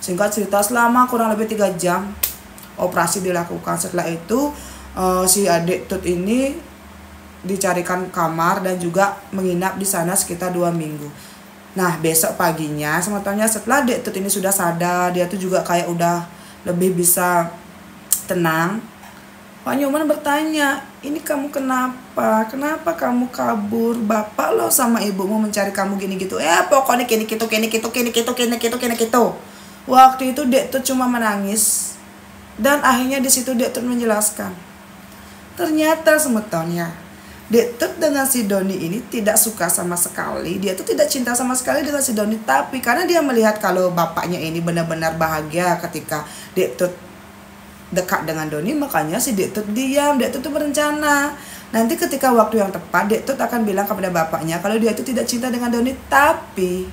Singkat cerita, selama kurang lebih 3 jam operasi dilakukan. Setelah itu si adik Tut ini dicarikan kamar dan juga menginap di sana sekitar 2 minggu. Nah, besok paginya sebetulnya setelah adik Tut ini sudah sadar, dia tuh juga kayak udah lebih bisa tenang. Pak Nyoman bertanya, ini kamu kenapa? Kenapa kamu kabur? Bapak lo sama ibumu mencari kamu gini gitu. Pokoknya kini gitu. Waktu itu Dek Tut cuma menangis. Dan akhirnya di situ Dek Tut menjelaskan. Ternyata sebetulnya Dek Tut dengan si Doni ini tidak suka sama sekali. Dia tuh tidak cinta sama sekali dengan si Doni. Tapi karena dia melihat kalau bapaknya ini benar-benar bahagia ketika Dek Tut dekat dengan Doni, makanya si Dek Tut diam. Dek Tut tuh berencana nanti ketika waktu yang tepat Dek Tut akan bilang kepada bapaknya kalau dia itu tidak cinta dengan Doni. Tapi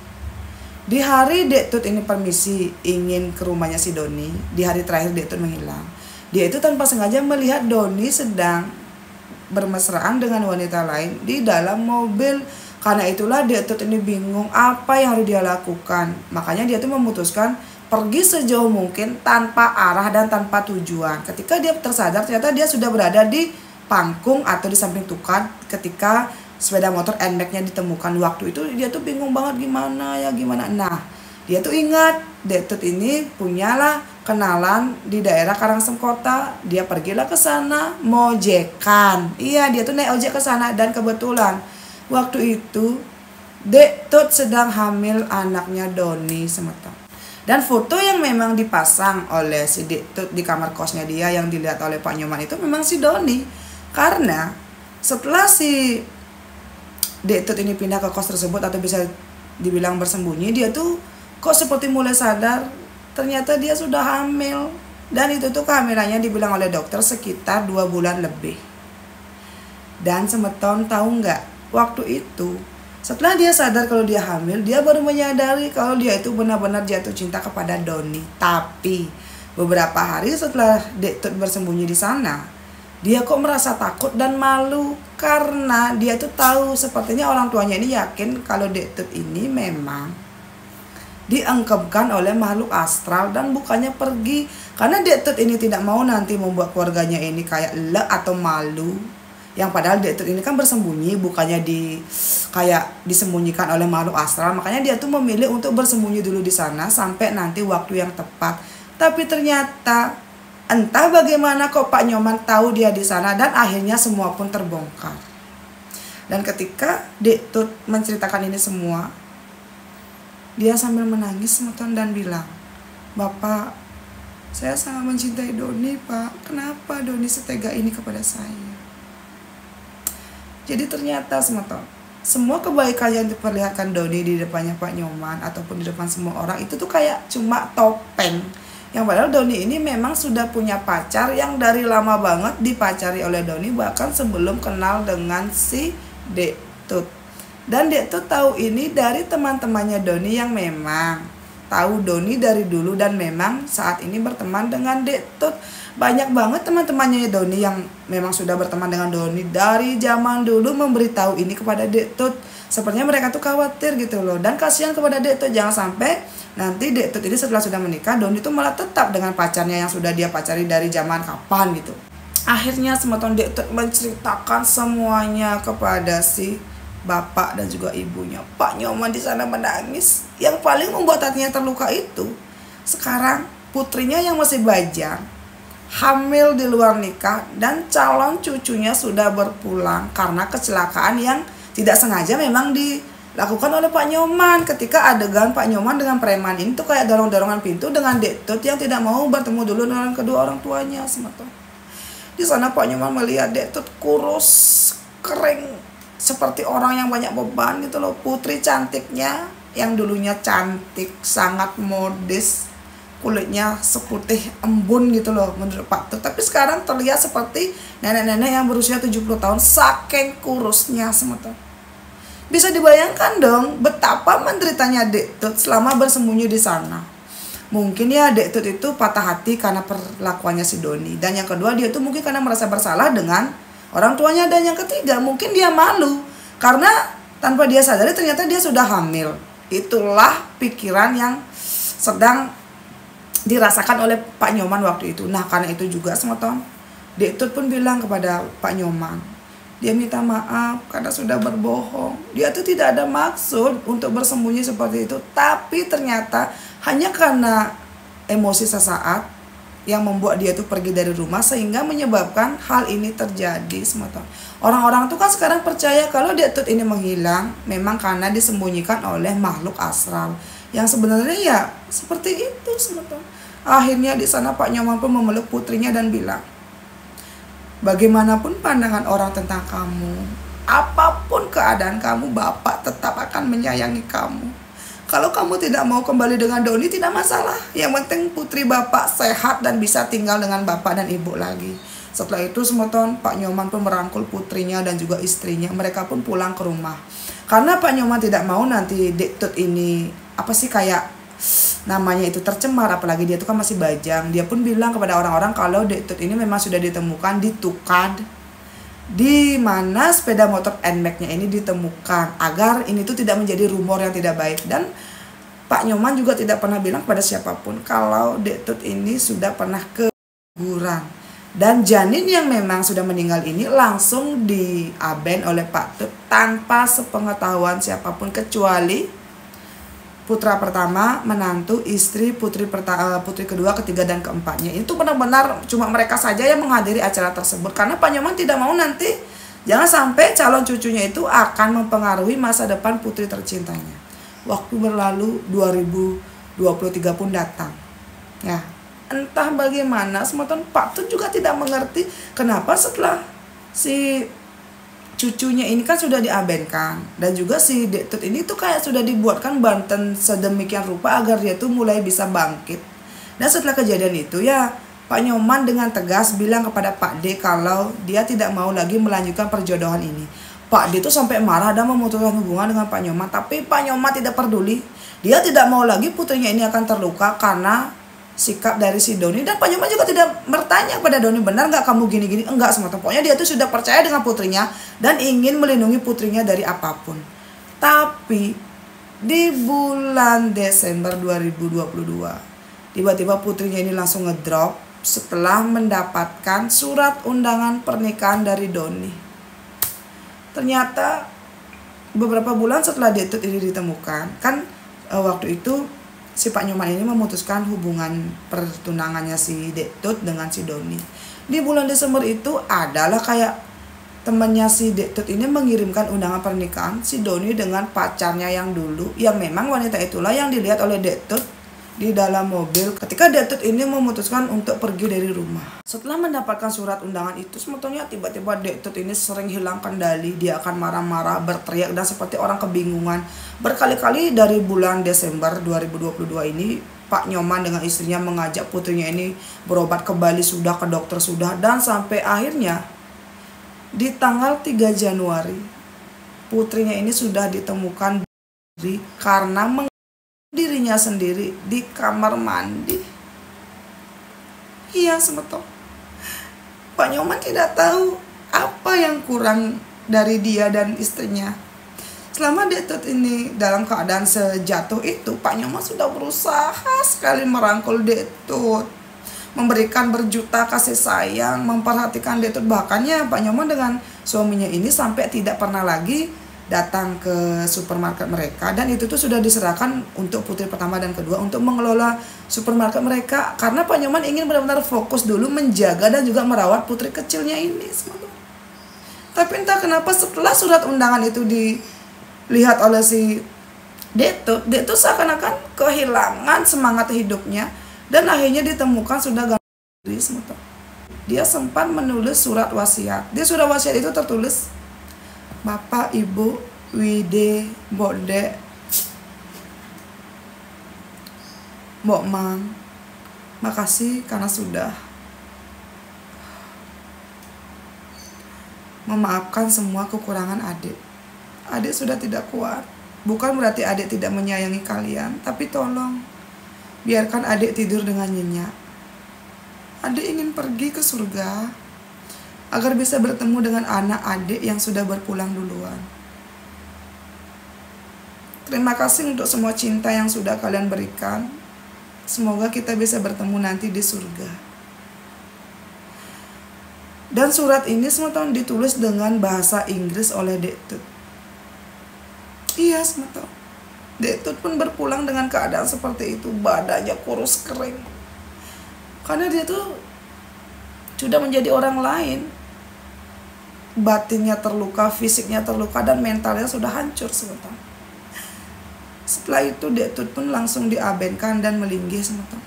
di hari Dek Tut ini permisi ingin ke rumahnya si Doni, di hari terakhir Dek Tut menghilang, dia itu tanpa sengaja melihat Doni sedang bermesraan dengan wanita lain di dalam mobil. Karena itulah Dek Tut ini bingung apa yang harus dia lakukan. Makanya dia tuh memutuskan pergi sejauh mungkin tanpa arah dan tanpa tujuan. Ketika dia tersadar, ternyata dia sudah berada di pangkung atau di samping tukang ketika sepeda motor NMAX-nya ditemukan. Waktu itu dia tuh bingung banget gimana. Nah, dia tuh ingat Dek Tut ini punyalah kenalan di daerah Karangsem Kota. Dia pergilah ke sana mojekan. Iya, dia tuh naik ojek ke sana dan kebetulan waktu itu Dek Tut sedang hamil anaknya Doni semeton. Dan foto yang memang dipasang oleh si Dek Tut di kamar kosnya dia yang dilihat oleh Pak Nyoman itu memang si Doni. Karena setelah si Dek Tut ini pindah ke kos tersebut atau bisa dibilang bersembunyi, dia tuh kok seperti mulai sadar ternyata dia sudah hamil. Dan itu tuh kehamilannya dibilang oleh dokter sekitar 2 bulan lebih. Dan semeton tahu nggak, waktu itu setelah dia sadar kalau dia hamil, dia baru menyadari kalau dia itu benar-benar jatuh cinta kepada Doni. Tapi beberapa hari setelah Dek Tut bersembunyi di sana, dia kok merasa takut dan malu karena dia tuh tahu sepertinya orang tuanya ini yakin kalau Dek Tut ini memang diangkepkan oleh makhluk astral dan bukannya pergi. Karena Dek Tut ini tidak mau nanti membuat keluarganya ini kayak le atau malu. Yang padahal Dek Tut ini kan bersembunyi, bukannya kayak disembunyikan oleh makhluk astral. Makanya dia tuh memilih untuk bersembunyi dulu di sana sampai nanti waktu yang tepat. Tapi ternyata entah bagaimana kok Pak Nyoman tahu dia di sana dan akhirnya semua pun terbongkar. Dan ketika Dek Tut menceritakan ini semua, dia sambil menangis semeton dan bilang, "Bapak, saya sangat mencintai Doni, Pak. Kenapa Doni setega ini kepada saya?" Jadi ternyata semeton, semua kebaikan yang diperlihatkan Doni di depannya Pak Nyoman ataupun di depan semua orang itu tuh kayak cuma topeng. Yang padahal Doni ini memang sudah punya pacar yang dari lama banget dipacari oleh Doni, bahkan sebelum kenal dengan si Dek Tut. Dan Dek Tut tahu ini dari teman-temannya Doni yang memang tahu Doni dari dulu dan memang saat ini berteman dengan Dek Tut. Banyak banget teman-temannya Doni yang memang sudah berteman dengan Doni dari zaman dulu memberitahu ini kepada Dek Tut. Sepertinya mereka tuh khawatir gitu loh. Dan kasihan kepada Dek Tut, jangan sampai nanti Dek Tut ini setelah sudah menikah, Doni tuh malah tetap dengan pacarnya yang sudah dia pacari dari zaman kapan gitu. Akhirnya semeton Dek Tut menceritakan semuanya kepada si bapak dan juga ibunya. Pak Nyoman di sana menangis. Yang paling membuat hatinya terluka itu sekarang putrinya yang masih bajang, hamil di luar nikah, dan calon cucunya sudah berpulang karena kecelakaan yang tidak sengaja memang dilakukan oleh Pak Nyoman. Ketika adegan Pak Nyoman dengan preman ini tuh kayak dorong-dorongan pintu dengan Dek Tut yang tidak mau bertemu dulu dengan kedua orang tuanya semeton. Di sana Pak Nyoman melihat Dek Tut kurus, kering, seperti orang yang banyak beban gitu loh. Putri cantiknya yang dulunya cantik, sangat modis, kulitnya seputih embun gitu loh menurut Pak Tut, tapi sekarang terlihat seperti nenek-nenek yang berusia 70 tahun saking kurusnya semeton. Bisa dibayangkan dong betapa menderitanya Dek Tut selama bersembunyi di sana. Mungkin ya Dek Tut itu patah hati karena perlakuannya si Doni, dan yang kedua dia tuh mungkin karena merasa bersalah dengan orang tuanya, dan yang ketiga mungkin dia malu karena tanpa dia sadari ternyata dia sudah hamil. Itulah pikiran yang sedang dirasakan oleh Pak Nyoman waktu itu. Nah karena itu juga semeton, Dek Tut pun bilang kepada Pak Nyoman, dia minta maaf karena sudah berbohong. Dia tuh tidak ada maksud untuk bersembunyi seperti itu, tapi ternyata hanya karena emosi sesaat yang membuat dia tuh pergi dari rumah sehingga menyebabkan hal ini terjadi semeton. Orang-orang tuh kan sekarang percaya kalau Dek Tut ini menghilang memang karena disembunyikan oleh makhluk astral, yang sebenarnya ya seperti itu semeton. Akhirnya di sana Pak Nyoman pun memeluk putrinya dan bilang, bagaimanapun pandangan orang tentang kamu, apapun keadaan kamu, Bapak tetap akan menyayangi kamu. Kalau kamu tidak mau kembali dengan Doni tidak masalah. Yang penting putri Bapak sehat dan bisa tinggal dengan Bapak dan Ibu lagi. Setelah itu semeton, Pak Nyoman pun merangkul putrinya dan juga istrinya. Mereka pun pulang ke rumah. Karena Pak Nyoman tidak mau nanti Dek Tut ini kayak namanya itu tercemar, apalagi dia itu kan masih bajang. Dia pun bilang kepada orang-orang kalau Dek Tut ini memang sudah ditemukan di Tukad, di mana sepeda motor NMAX-nya ini ditemukan, agar ini tuh tidak menjadi rumor yang tidak baik. Dan Pak Nyoman juga tidak pernah bilang pada siapapun kalau Dek Tut ini sudah pernah ke kuburan. Dan janin yang memang sudah meninggal ini langsung diaben oleh Pak Tut tanpa sepengetahuan siapapun kecuali putra pertama, menantu, istri, putri kedua, ketiga, dan keempatnya. Itu benar-benar cuma mereka saja yang menghadiri acara tersebut. Karena Pak Nyoman tidak mau nanti jangan sampai calon cucunya itu akan mempengaruhi masa depan putri tercintanya. Waktu berlalu, 2023 pun datang. Ya, entah bagaimana semeton Pak Tut juga tidak mengerti kenapa setelah si cucunya ini kan sudah diabenkan, dan juga si Dek Tut ini tuh kayak sudah dibuatkan banten sedemikian rupa agar dia tuh mulai bisa bangkit. Dan setelah kejadian itu ya Pak Nyoman dengan tegas bilang kepada Pak D kalau dia tidak mau lagi melanjutkan perjodohan ini. Pak D tuh sampai marah dan memutuskan hubungan dengan Pak Nyoman, tapi Pak Nyoman tidak peduli. Dia tidak mau lagi putrinya ini akan terluka karena sikap dari si Doni. Dan Pak Nyoman juga tidak bertanya pada Doni, benar nggak kamu gini-gini? Enggak semata. Pokoknya dia tuh sudah percaya dengan putrinya dan ingin melindungi putrinya dari apapun. Tapi di bulan Desember 2022 tiba-tiba putrinya ini langsung ngedrop setelah mendapatkan surat undangan pernikahan dari Doni. Ternyata beberapa bulan setelah Dek Tut ini ditemukan, kan waktu itu si Pak Nyoman ini memutuskan hubungan pertunangannya si Dek Tut dengan si Doni. Di bulan Desember itu adalah kayak temannya si Dek Tut ini mengirimkan undangan pernikahan si Doni dengan pacarnya yang dulu, yang memang wanita itulah yang dilihat oleh Dek Tut di dalam mobil ketika Dek Tut ini memutuskan untuk pergi dari rumah. Setelah mendapatkan surat undangan itu, sebetulnya tiba-tiba Dek Tut ini sering hilang kendali. Dia akan marah-marah, berteriak, dan seperti orang kebingungan. Berkali-kali dari bulan Desember 2022 ini Pak Nyoman dengan istrinya mengajak putrinya ini berobat ke Bali sudah, ke dokter sudah, dan sampai akhirnya di tanggal 3 Januari putrinya ini sudah ditemukan karena dirinya sendiri di kamar mandi. Iya semeton, Pak Nyoman tidak tahu apa yang kurang dari dia dan istrinya. Selama Dek Tut ini dalam keadaan sejatuh itu, Pak Nyoman sudah berusaha sekali merangkul Dek Tut, memberikan berjuta kasih sayang, memperhatikan Dek Tut. Bahkan ya Pak Nyoman dengan suaminya ini sampai tidak pernah lagi datang ke supermarket mereka, dan itu tuh sudah diserahkan untuk putri pertama dan kedua untuk mengelola supermarket mereka, karena Pak Nyoman ingin benar-benar fokus dulu menjaga dan juga merawat putri kecilnya ini. Tapi entah kenapa setelah surat undangan itu dilihat oleh si Dek Tut seakan-akan kehilangan semangat hidupnya, dan akhirnya ditemukan sudah ganti diri. Dia sempat menulis surat wasiat. Di surat wasiat itu tertulis, Bapak, Ibu, Wide, Mbok Dek, Mbok Man, makasih karena sudah memaafkan semua kekurangan adik. Adik sudah tidak kuat. Bukan berarti adik tidak menyayangi kalian, tapi tolong biarkan adik tidur dengan nyenyak. Adik ingin pergi ke surga agar bisa bertemu dengan anak adik yang sudah berpulang duluan. Terima kasih untuk semua cinta yang sudah kalian berikan. Semoga kita bisa bertemu nanti di surga. Dan surat ini teman-teman ditulis dengan bahasa Inggris oleh Dek Tut. Iya teman-teman, Dek Tut pun berpulang dengan keadaan seperti itu, badannya kurus kering. Karena dia tuh sudah menjadi orang lain. Batinnya terluka, fisiknya terluka, dan mentalnya sudah hancur teman-teman. Setelah itu Dek Tut pun langsung diabenkan dan melinggih teman-teman.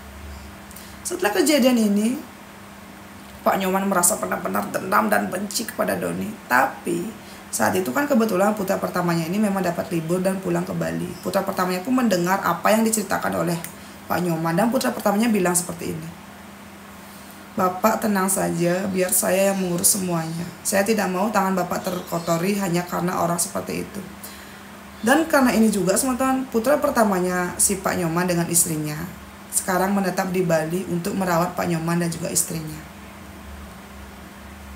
Setelah kejadian ini, Pak Nyoman merasa benar-benar dendam dan benci kepada Doni. Tapi saat itu kan kebetulan putra pertamanya ini memang dapat libur dan pulang ke Bali. Putra pertamanya pun mendengar apa yang diceritakan oleh Pak Nyoman, dan putra pertamanya bilang seperti ini. Bapak tenang saja, biar saya yang mengurus semuanya. Saya tidak mau tangan Bapak terkotori hanya karena orang seperti itu. Dan karena ini juga teman-teman, putra pertamanya si Pak Nyoman dengan istrinya sekarang menetap di Bali untuk merawat Pak Nyoman dan juga istrinya.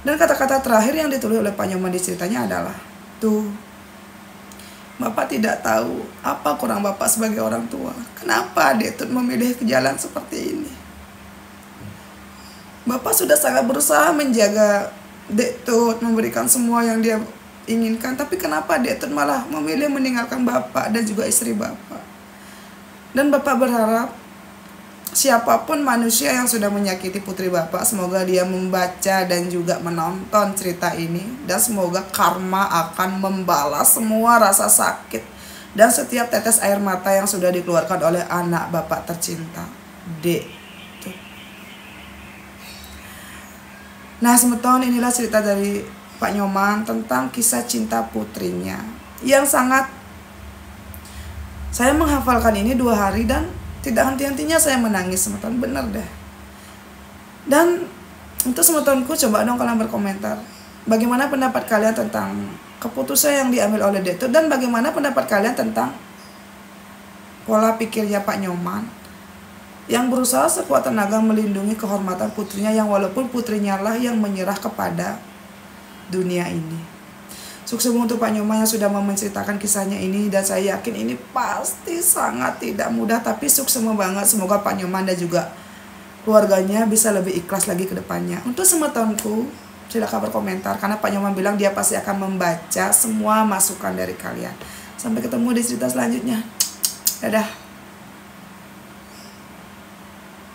Dan kata-kata terakhir yang ditulis oleh Pak Nyoman di ceritanya adalah, tuh, Bapak tidak tahu apa kurang Bapak sebagai orang tua. Kenapa Dek Tut memilih ke jalan seperti ini? Bapak sudah sangat berusaha menjaga Dek Tut, memberikan semua yang dia inginkan. Tapi kenapa Dek Tut malah memilih meninggalkan Bapak dan juga istri Bapak? Dan Bapak berharap siapapun manusia yang sudah menyakiti putri Bapak, semoga dia membaca dan juga menonton cerita ini, dan semoga karma akan membalas semua rasa sakit dan setiap tetes air mata yang sudah dikeluarkan oleh anak Bapak tercinta, Dek Tut. Nah, semeton, inilah cerita dari Pak Nyoman tentang kisah cinta putrinya yang sangat, saya menghafalkan ini 2 hari dan tidak henti-hentinya saya menangis teman-teman, bener deh. Dan untuk teman-temanku, coba dong kalian berkomentar, bagaimana pendapat kalian tentang keputusan yang diambil oleh Dek Tut, dan bagaimana pendapat kalian tentang pola pikirnya Pak Nyoman yang berusaha sekuat tenaga melindungi kehormatan putrinya, yang walaupun putrinya lah yang menyerah kepada dunia ini. Sukses untuk Pak Nyoman yang sudah menceritakan kisahnya ini, dan saya yakin ini pasti sangat tidak mudah, tapi sukses banget. Semoga Pak Nyoman dan juga keluarganya bisa lebih ikhlas lagi ke depannya. Untuk semua temanku, silakan berkomentar, karena Pak Nyoman bilang dia pasti akan membaca semua masukan dari kalian. Sampai ketemu di cerita selanjutnya. Dadah.